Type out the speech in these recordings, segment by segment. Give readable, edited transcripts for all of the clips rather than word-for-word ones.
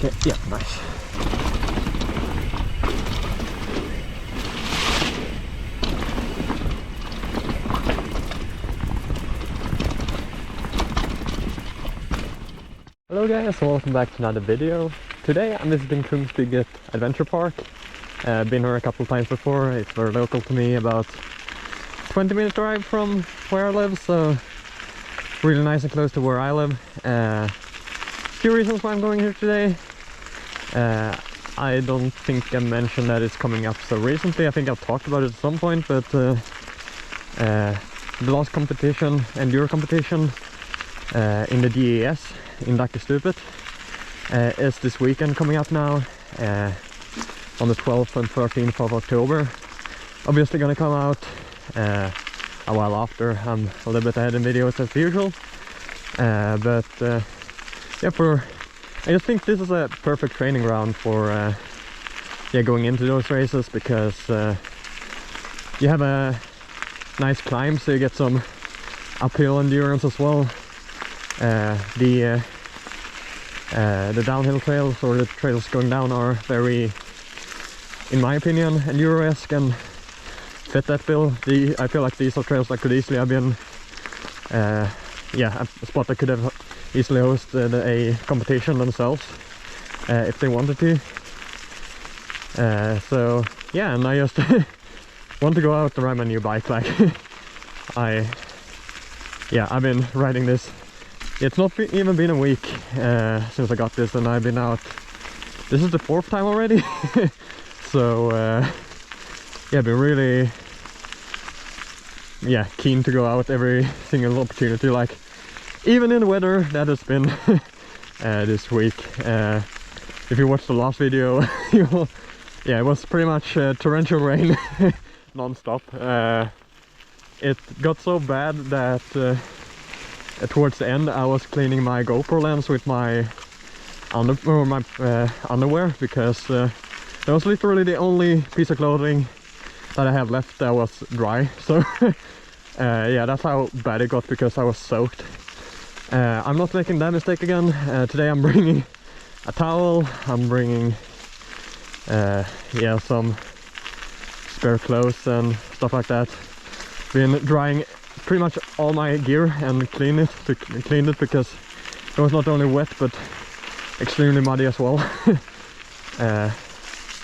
Okay, yeah, nice. Hello guys, and welcome back to another video. Today I'm visiting Kungsbygget Adventure Park. Been here a couple of times before. It's very local to me, about 20-minute drive from where I live, so really nice and close to where I live. Few reasons why I'm going here today. I don't think I mentioned that it's coming up so recently. I think I've talked about it at some point, but the last competition, enduro competition in the DES in Dackestupet is this weekend coming up now, on the 12th and 13th of October. Obviously gonna come out a while after. I'm a little bit ahead in videos as usual, but yeah, I just think this is a perfect training ground for yeah, going into those races, because you have a nice climb, so you get some uphill endurance as well. The downhill trails, or the trails going down, are very, in my opinion, enduro-esque and fit that bill. I feel like these are trails that could easily have been yeah, a spot that could have easily hosted a competition themselves if they wanted to. So yeah, and I just want to go out and ride my new bike. Like I've been riding this. It's not even been a week since I got this, and I've been out. This is the 4th time already. So yeah, I've been really keen to go out every single opportunity, like even in the weather that has been this week. If you watched the last video, yeah, it was pretty much torrential rain non-stop. It got so bad that towards the end I was cleaning my GoPro lens with my underwear, because that was literally the only piece of clothing that I have left that was dry. So yeah, that's how bad it got, because I was soaked. I'm not making that mistake again. Today I'm bringing a towel, I'm bringing yeah, some spare clothes and stuff like that. Been drying pretty much all my gear and cleaned it, because it was not only wet but extremely muddy as well.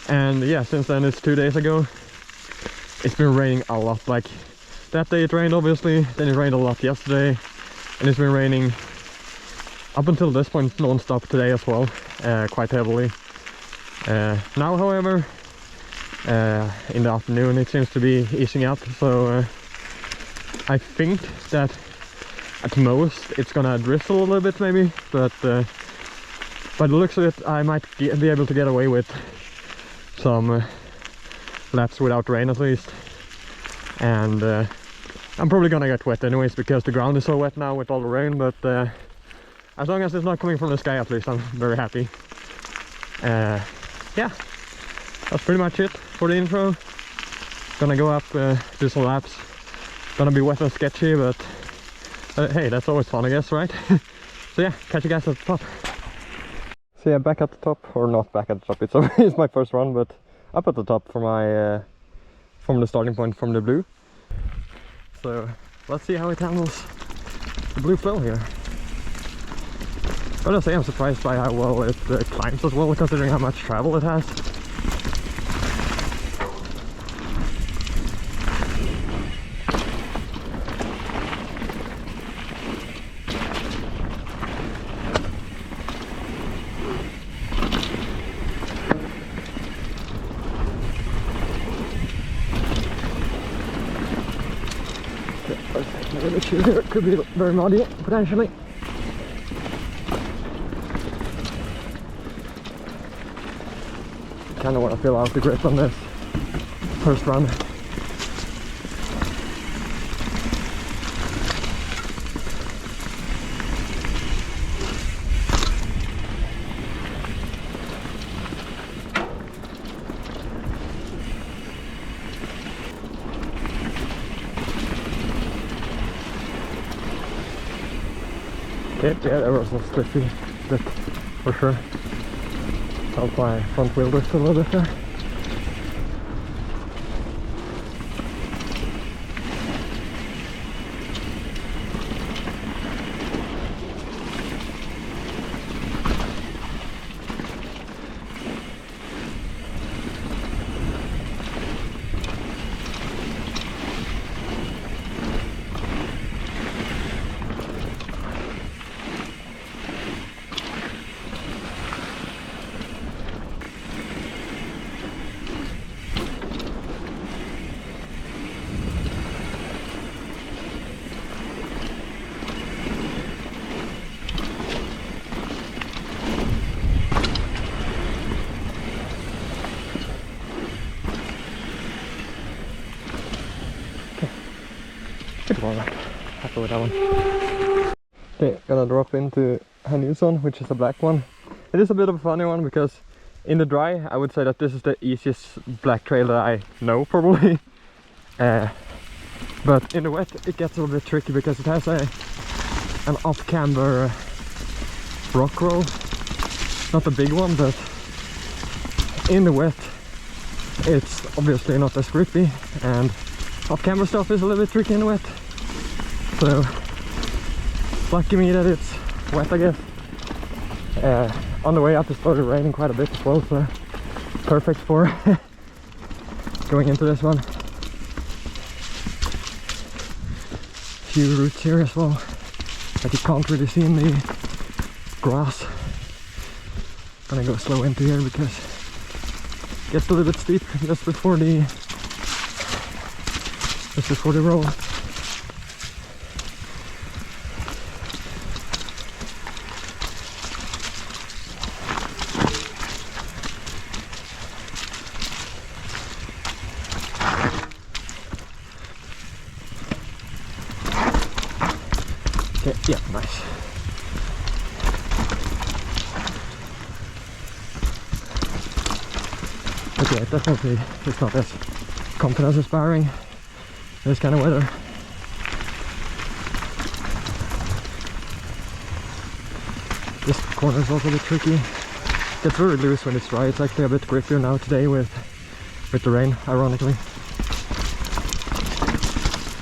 And yeah, since then, it's 2 days ago, it's been raining a lot. Like that day it rained, obviously, then it rained a lot yesterday, and it's been raining up until this point non-stop today as well, quite heavily. Now however, in the afternoon it seems to be easing up, so I think that at most it's gonna drizzle a little bit maybe, but by the looks of it I might be able to get away with some laps without rain at least. And I'm probably gonna get wet anyways, because the ground is so wet now with all the rain, but as long as it's not coming from the sky, at least I'm very happy. Yeah, that's pretty much it for the intro. Gonna go up, do some laps. Gonna be wet and sketchy, but hey, that's always fun, I guess, right? So yeah, catch you guys at the top. So yeah, back at the top, or not back at the top, it's my first run, but up at the top for my from the starting point, from the blue. So let's see how it handles the blue flow here. Gotta say, I'm surprised by how well it climbs as well, considering how much travel it has. Make sure it could be very muddy potentially. Kind of want to feel out the grip on this first run. Yeah, that was a slippy bit for sure. Felt my front wheel drift a little bit there. Happy with that one. Okay, gonna drop into Herr Nilsson, which is a black one. It is a bit of a funny one because in the dry I would say that this is the easiest black trail that I know probably. But in the wet it gets a little bit tricky because it has an off-camber rock roll. Not a big one, but in the wet it's obviously not as grippy, and off-camber stuff is a little bit tricky in the wet. So lucky me that it's wet, I guess. On the way up it started raining quite a bit as well, so perfect for going into this one. Few roots here as well that you can't really see in the grass. Gonna go slow into here because it gets a little bit steep just before the roll. Okay, yeah, nice. But yeah, definitely it's not as confidence inspiring this kind of weather. This corner is also a bit tricky. Gets very loose when it's dry. It's actually a bit grippier now today with the rain, ironically.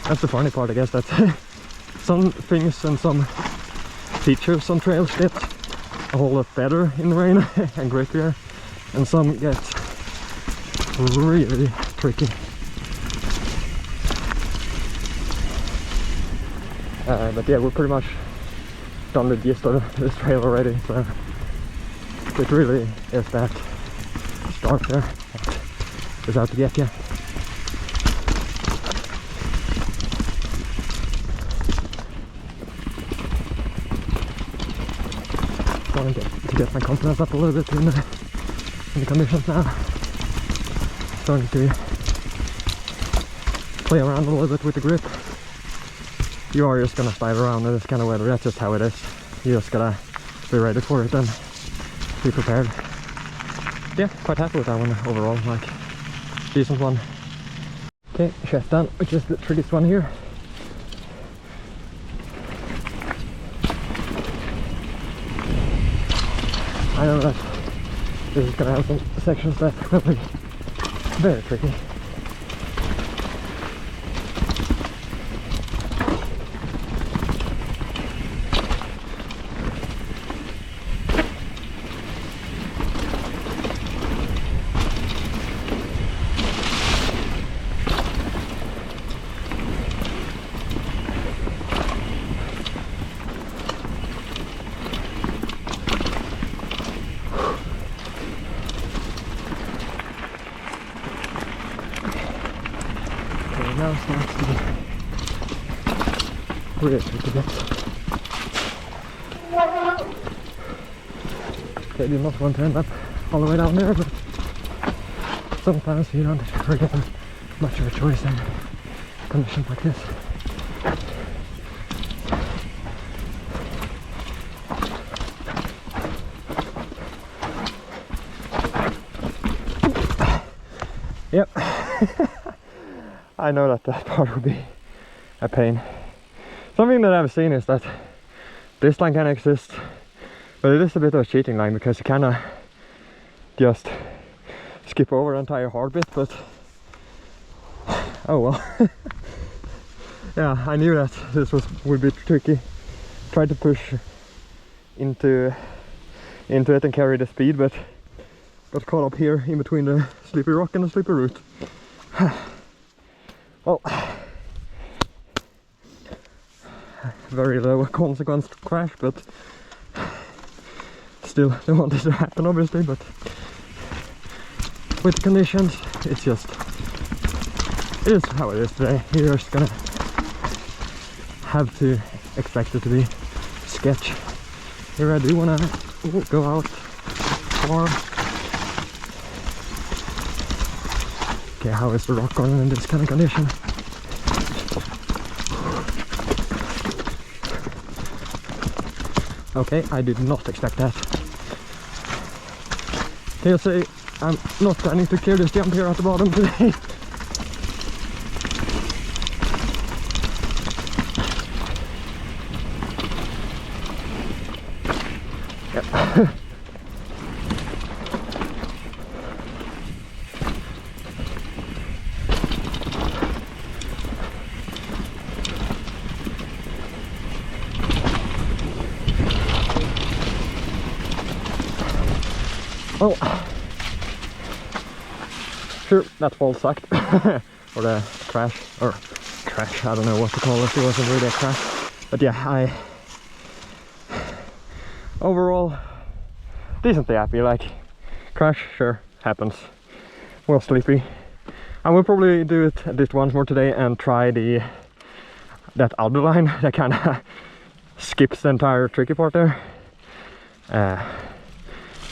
That's the funny part, I guess, that some things and some features on trails get a whole lot better in the rain and grippier, and some get really tricky. But yeah, we're pretty much done the gist of this trail already, so it really is that start there that is out to get you. Trying to get my confidence up a little bit in the conditions now. Starting to play around a little bit with the grip. You are just gonna slide around in this kind of weather, that's just how it is. You just gotta be ready for it and be prepared. Yeah, quite happy with that one overall, like, decent one. Okay, chest down, which is the trickiest one here. I know that this is gonna have some sections that will be very tricky. Now starts to get really tricky bits. Okay, do not want to end up all the way down there, but sometimes you don't forget much of a choice in conditions like this. Yep. I know that part will be a pain. Something that I've seen is that this line can exist, but it is a bit of a cheating line because you kind of just skip over the entire hard bit, but oh well. Yeah, I knew that this would be tricky. Tried to push into it and carry the speed, but got caught up here in between the slippery rock and the slippery root. Well, very low consequence crash, but still don't want this to happen obviously, but with the conditions it is how it is today. You're just gonna have to expect it to be sketch. Here I do wanna go out far. Okay, how is the rock garden in this kind of condition? Okay, I did not expect that. Can you say I'm not planning to clear this jump here at the bottom today? Yep. Oh, sure, that fall sucked. Or the crash, I don't know what to call it. It wasn't really a crash, but yeah, overall decently happy. Like, crash, sure, happens. Well, sleepy. I will probably do it at least once more today and try that other line that kind of skips the entire tricky part there.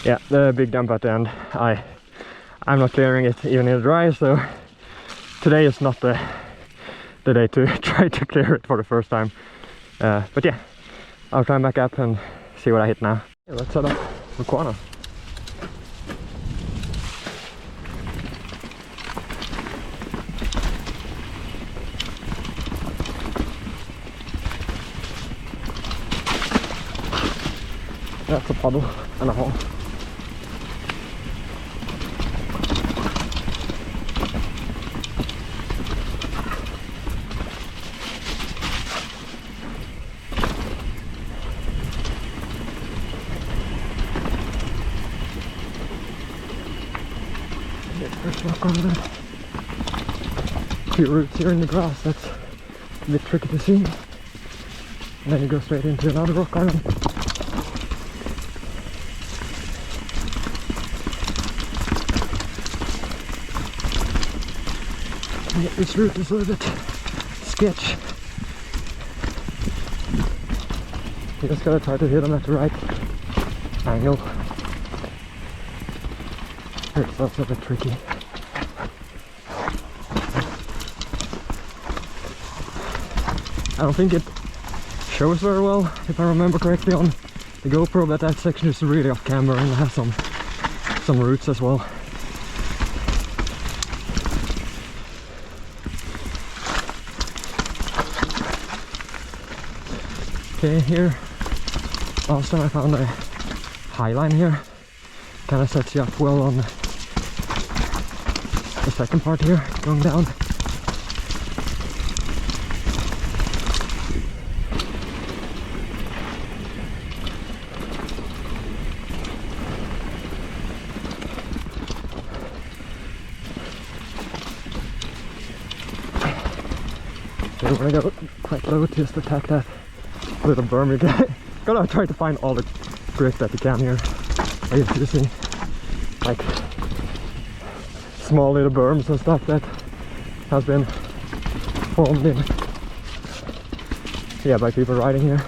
Yeah, the big dump at the end. I'm not clearing it even in the dry, so today is not the day to try to clear it for the first time. But yeah, I'll climb back up and see what I hit now. Yeah, let's set up Mukwano. That's a puddle and a hole. First rock on the few roots here in the grass, that's a bit tricky to see. And then you go straight into another rock garden. Yeah, this route is a little bit sketch. You just gotta try to hit them at the right angle. It's also a bit tricky. I don't think it shows very well, if I remember correctly, on the GoPro, but that section is really off camera and has some roots as well. Okay, here, last time I found a high line here. Kind of sets you up well on the second part here, going down. So we're gonna go quite low to just attack that little berm. You gotta try to find all the grit that you can here. I used to see like small little berms and stuff that has been formed in, yeah, by people riding here.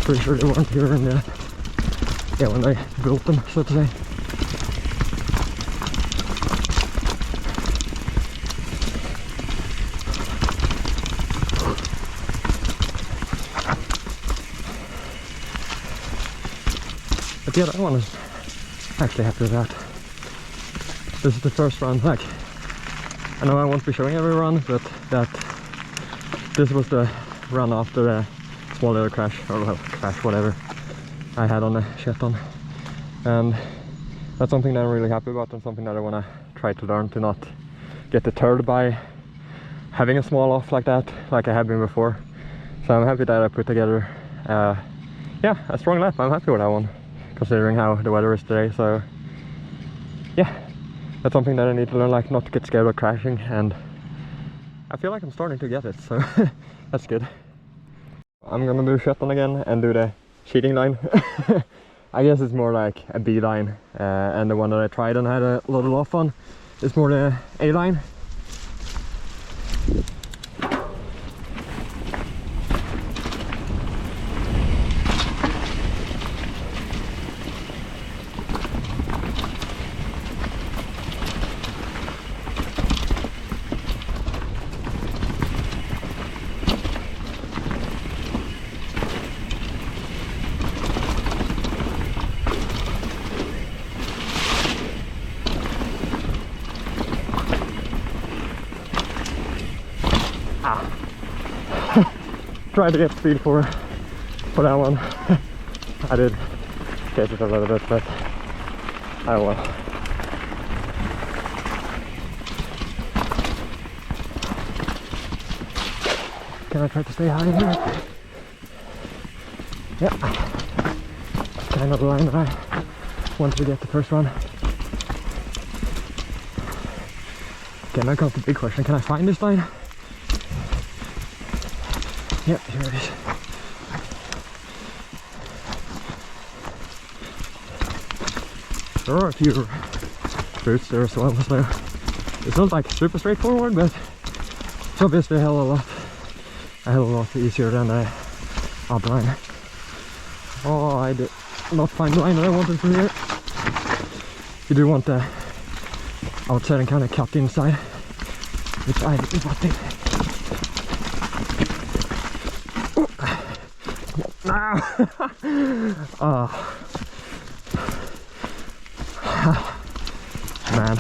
Pretty sure they weren't here in the, yeah, when they built them, so to say. But yeah, that one is actually happy with that. This is the first run. Like, I know I won't be showing every run, but this was the run after the small little crash, or well, crash, whatever I had on the Sheton. And That's something that I'm really happy about, and something that I want to try to learn, to not get deterred by having a small off like that, like I have been before. So I'm happy that I put together yeah, a strong lap. I'm happy with that one, considering how the weather is today. So yeah, that's something that I need to learn, like not to get scared of crashing, and I feel like I'm starting to get it, so that's good. I'm gonna do shutdown again and do the cheating line. I guess it's more like a B line, and the one that I tried and had a little off on is more the A line. Tried to get speed for that one. I did catch it a little bit, but oh well. Can I try to stay high here? Yeah, kind of the line that I wanted to get the first one. Okay, now comes the big question: can I find this line? Yep, here it is. There are a few routes there as well, so it's not like super straightforward, but it's obviously a hell of a lot easier than the up line. Oh, I did not find the line that I wanted from here. You do want the outside and kind of cut inside, which I did not think. Oh man.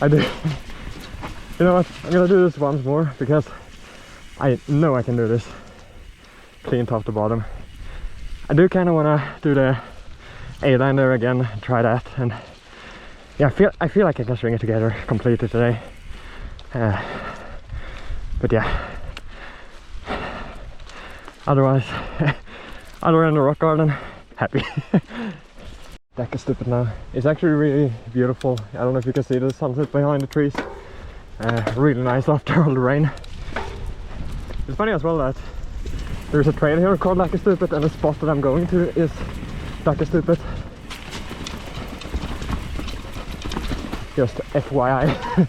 I do. You know what? I'm gonna do this once more because I know I can do this clean top to bottom. I do kind of want to do the A-line there again, try that, and yeah, I feel like I can string it together completely today. But yeah, otherwise, other than the rock garden, happy. Dackestupet now. It's actually really beautiful. I don't know if you can see the sunset behind the trees. Really nice after all the rain. It's funny as well that there's a trail here called Dackestupet, and the spot that I'm going to is Dackestupet. Just FYI.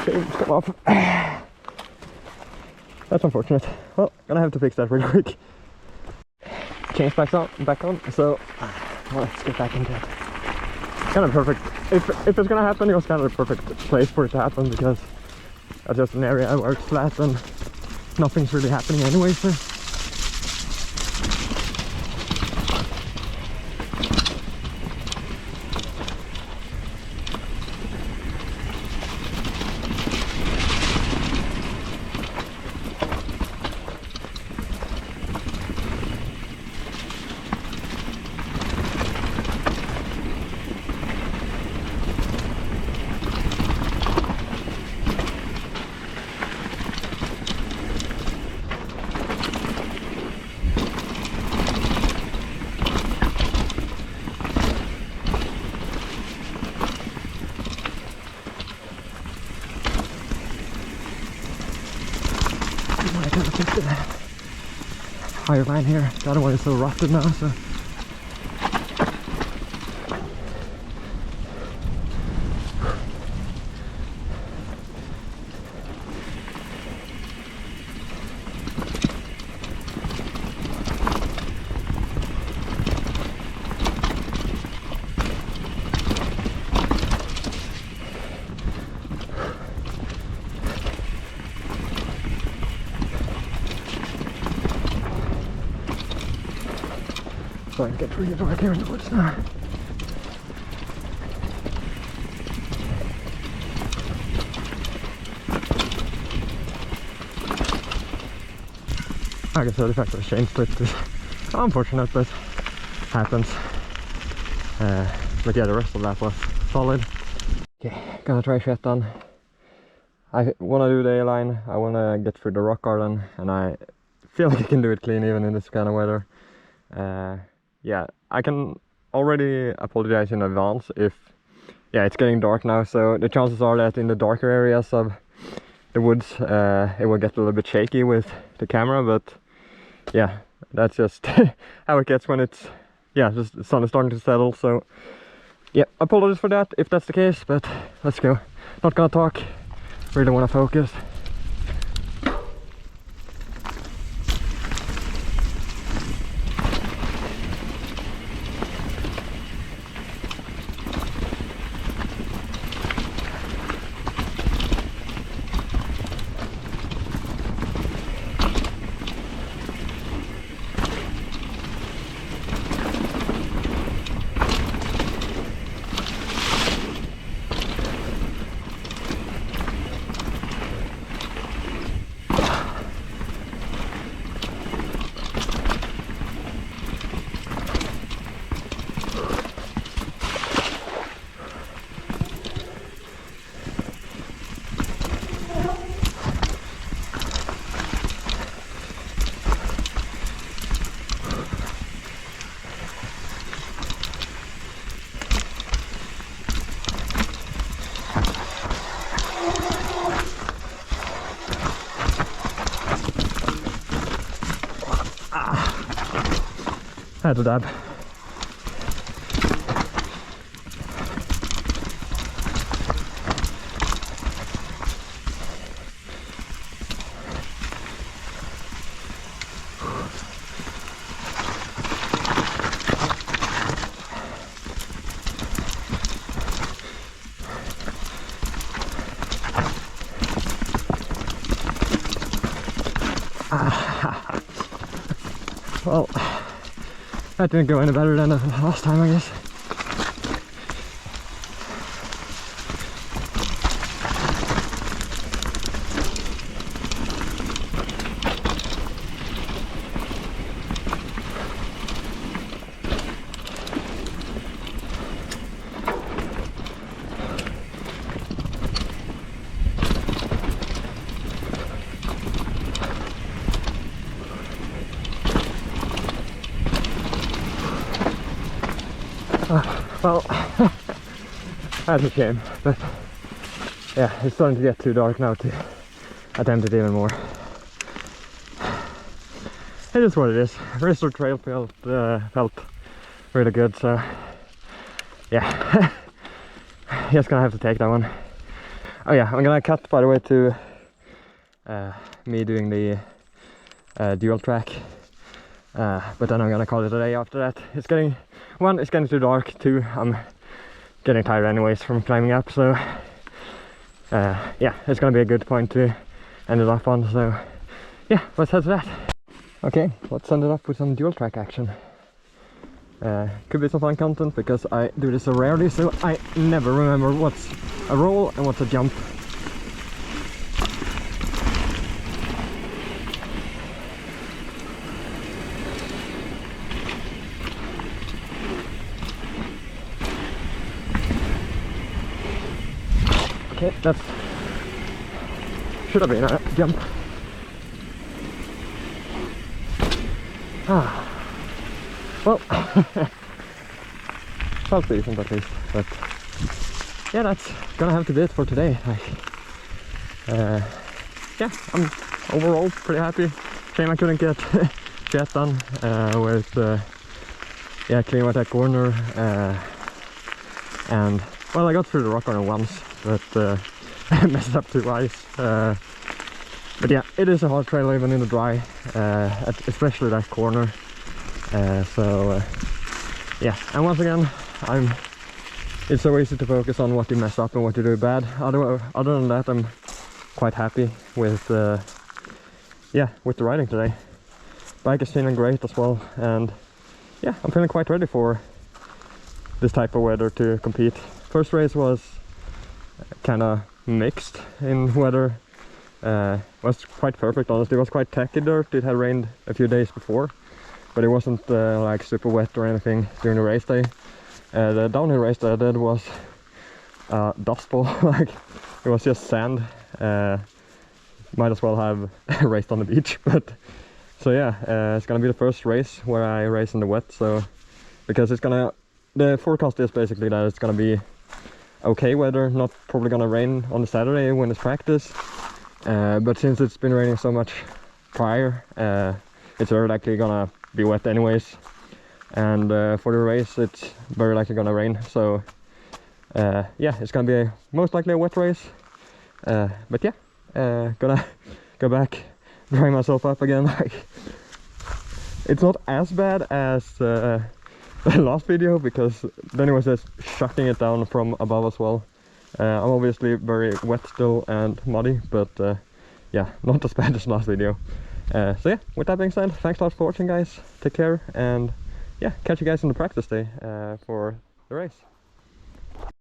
Come off. That's unfortunate. Well, gonna have to fix that real quick. Change back on. So let's get back into it. Kind of perfect. If it's gonna happen, it was kind of the perfect place for it to happen, because that's just an area where it's flat and nothing's really happening anyway. So. take the higher line here. The other one is so rusted now, so. So I can get really dark here in the woods now. I guess the fact that I changed it is unfortunate, but happens. But yeah, the rest of that was solid. Okay, gonna try shit on. I wanna do the A-line, I wanna get through the rock garden, and I feel like I can do it clean even in this kind of weather. Yeah, I can already apologize in advance if, yeah, it's getting dark now, so the chances are that in the darker areas of the woods it will get a little bit shaky with the camera, but yeah, that's just how it gets when it's, yeah, just the sun is starting to settle. So yeah, apologies for that if that's the case, but let's go. Not gonna talk, really want to focus. I had to dab. Well, that didn't go any better than the last time, I guess. Well, that's a shame, but yeah, it's starting to get too dark now to attempt it even more. It is what it is. Resort trail felt really good, so yeah, just gonna have to take that one. Oh yeah, I'm gonna cut, by the way, to me doing the dual track, but then I'm gonna call it a day after that. It's getting, one, it's getting too dark, two, I'm getting tired anyways from climbing up, so yeah, it's gonna be a good point to end it off on, so yeah, let's head to that. Okay, let's end it up with some dual track action. Could be some fun content because I do this so rarely, so I never remember what's a roll and what's a jump. Okay, that should have been a jump. Well, felt decent at least, but yeah, that's gonna have to be it for today. Like, yeah, I'm overall pretty happy. Shame I couldn't get Jet done with yeah, clean out that corner, and well, I got through the rock corner once, but I messed up 2 ice. But yeah, it is a hard trail even in the dry, especially that corner. So yeah, and once again, it's so easy to focus on what you mess up and what you do bad. Other than that, I'm quite happy with yeah, with the riding today. Bike is feeling great as well, and yeah, I'm feeling quite ready for this type of weather to compete. First race was kind of mixed in weather. Was quite perfect, honestly. It was quite tacky dirt. It had rained a few days before, but it wasn't like super wet or anything during the race day. The downhill race that I did was dust bowl. Like, it was just sand. Might as well have raced on the beach. But so yeah, it's gonna be the first race where I race in the wet. So because the forecast is basically that it's gonna be okay weather, not probably gonna rain on the Saturday when it's practice. But since it's been raining so much prior, it's very likely gonna be wet anyways. And for the race, it's very likely gonna rain. So yeah, it's gonna be most likely a wet race. But yeah, gonna go back, dry myself up again. Like, it's not as bad as the last video, because then it was just shutting it down from above as well. I'm obviously very wet still and muddy, but yeah, not as bad as last video. So yeah, with that being said, thanks a lot for watching, guys. Take care, and yeah, catch you guys on the practice day for the race.